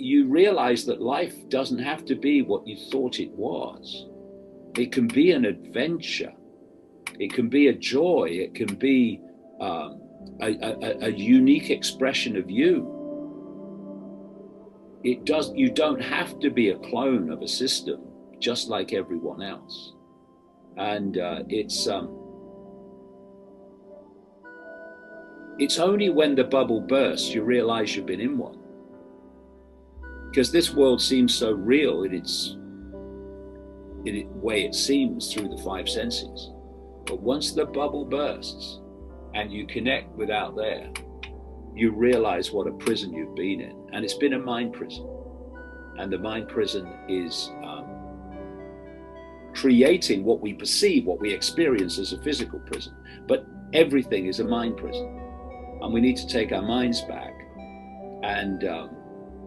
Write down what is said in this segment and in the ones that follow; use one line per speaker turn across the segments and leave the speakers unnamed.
you realize that life doesn't have to be what you thought it was. It can be an adventure. It can be a joy. It can be a unique expression of you. You don't have to be a clone of a system, just like everyone else. And it's only when the bubble bursts you realize you've been in one. Because this world seems so real in the way it seems through the five senses. But once the bubble bursts and you connect with out there, you realize what a prison you've been in. And it's been a mind prison. And the mind prison is creating what we perceive, what we experience as a physical prison. But everything is a mind prison. And we need to take our minds back and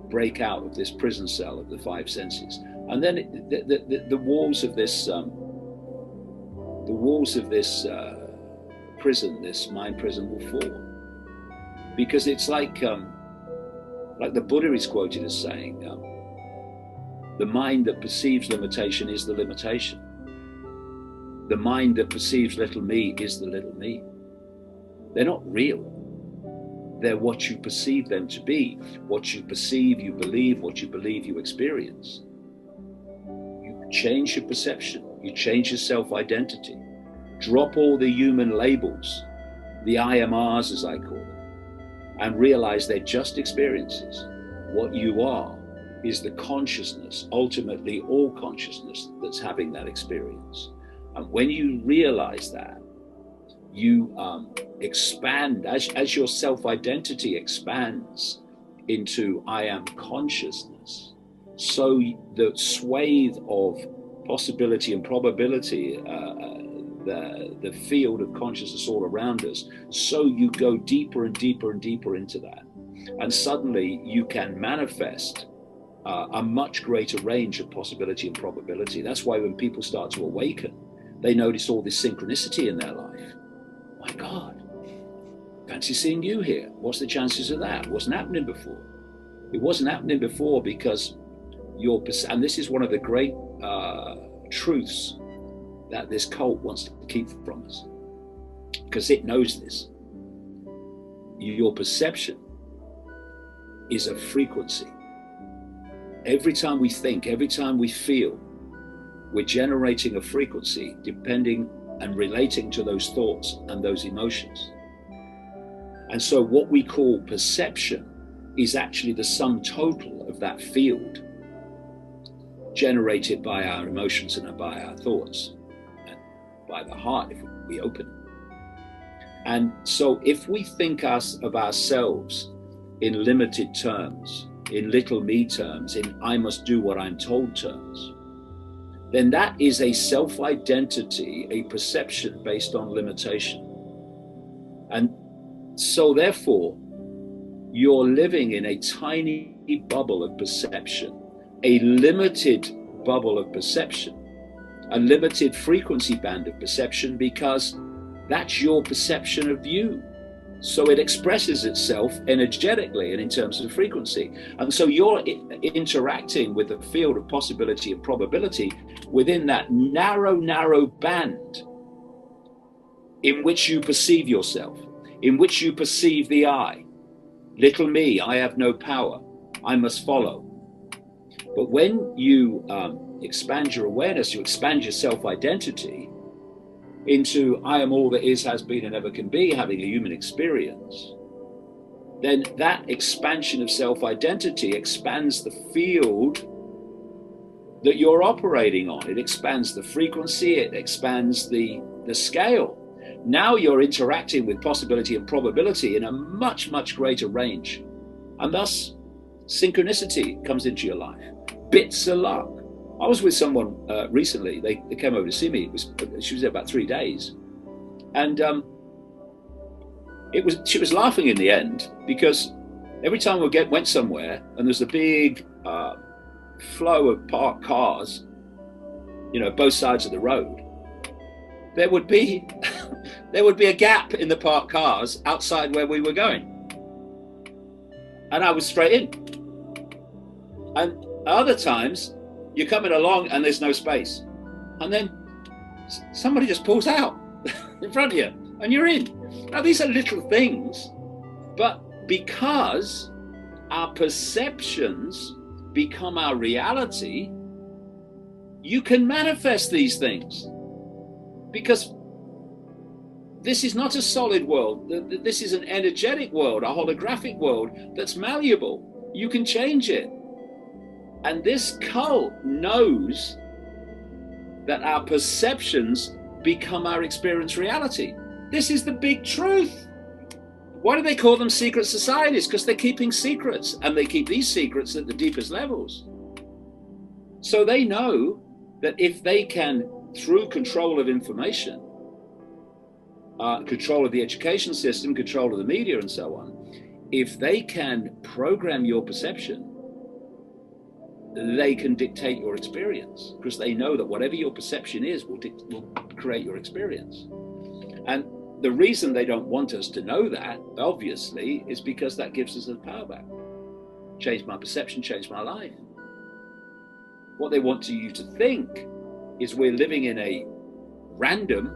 break out of this prison cell of the five senses. And then the walls of this prison, this mind prison, will fall. Because it's like the Buddha is quoted as saying, the mind that perceives limitation is the limitation. The mind that perceives little me is the little me. They're not real. They're what you perceive them to be. What you perceive, you believe. What you believe, you experience. You change your perception. You change your self-identity. Drop all the human labels, the IMRs as I call them, and realize they're just experiences. What you are is the consciousness, ultimately all consciousness, that's having that experience. And when you realize that, you expand, as your self-identity expands into I am consciousness, so the swathe of possibility and probability, the field of consciousness all around us, so you go deeper and deeper and deeper into that. And suddenly you can manifest a much greater range of possibility and probability. That's why when people start to awaken, they notice all this synchronicity in their life. My God, fancy seeing you here. What's the chances of that? It wasn't happening before. It wasn't happening before because and this is one of the great truths that this cult wants to keep from us, because it knows this. Your perception is a frequency. Every time we think, every time we feel, we're generating a frequency depending and relating to those thoughts and those emotions. And so what we call perception is actually the sum total of that field generated by our emotions and by our thoughts and by the heart if we open it. And so if we think of ourselves in limited terms, in little me terms, in I must do what I'm told terms, then that is a self-identity, a perception based on limitation. And so therefore, you're living in a tiny bubble of perception, a limited bubble of perception, a limited frequency band of perception, because that's your perception of you. So it expresses itself energetically and in terms of frequency. And so you're interacting with the field of possibility and probability within that narrow band in which you perceive yourself, in which you perceive the I. Little me, I have no power, I must follow. But when you expand your awareness, you expand your self-identity into I am all that is, has been, and ever can be, having a human experience, then that expansion of self-identity expands the field that you're operating on. It expands the frequency, it expands the scale. Now you're interacting with possibility and probability in a much, much greater range. And thus, synchronicity comes into your life. Bits of luck. I was with someone recently. They came over to see me. She was there about 3 days, and she was laughing in the end, because every time we went somewhere and there's a big flow of parked cars, both sides of the road, there would be a gap in the parked cars outside where we were going, and I was straight in. And other times, you're coming along and there's no space. And then somebody just pulls out in front of you and you're in. Now, these are little things, but because our perceptions become our reality, you can manifest these things. Because this is not a solid world. This is an energetic world, a holographic world that's malleable. You can change it. And this cult knows that our perceptions become our experience reality. This is the big truth. Why do they call them secret societies? Because they're keeping secrets, and they keep these secrets at the deepest levels. So they know that if they can, through control of information, control of the education system, control of the media, and so on, if they can program your perception, they can dictate your experience, because they know that whatever your perception is will create your experience. And the reason they don't want us to know that, obviously, is because that gives us the power back. Change my perception, change my life. What they want you to think is we're living in a random,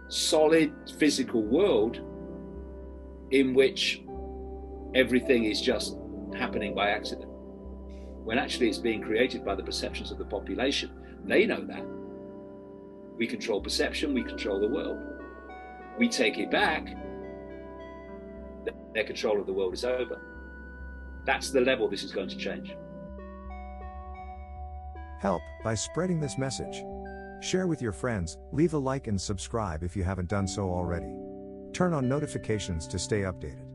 solid physical world in which everything is just happening by accident, when actually it's being created by the perceptions of the population. They know that. We control perception, we control the world. We take it back, their control of the world is over. That's the level this is going to change.
Help by spreading this message. Share with your friends, leave a like and subscribe if you haven't done so already. Turn on notifications to stay updated.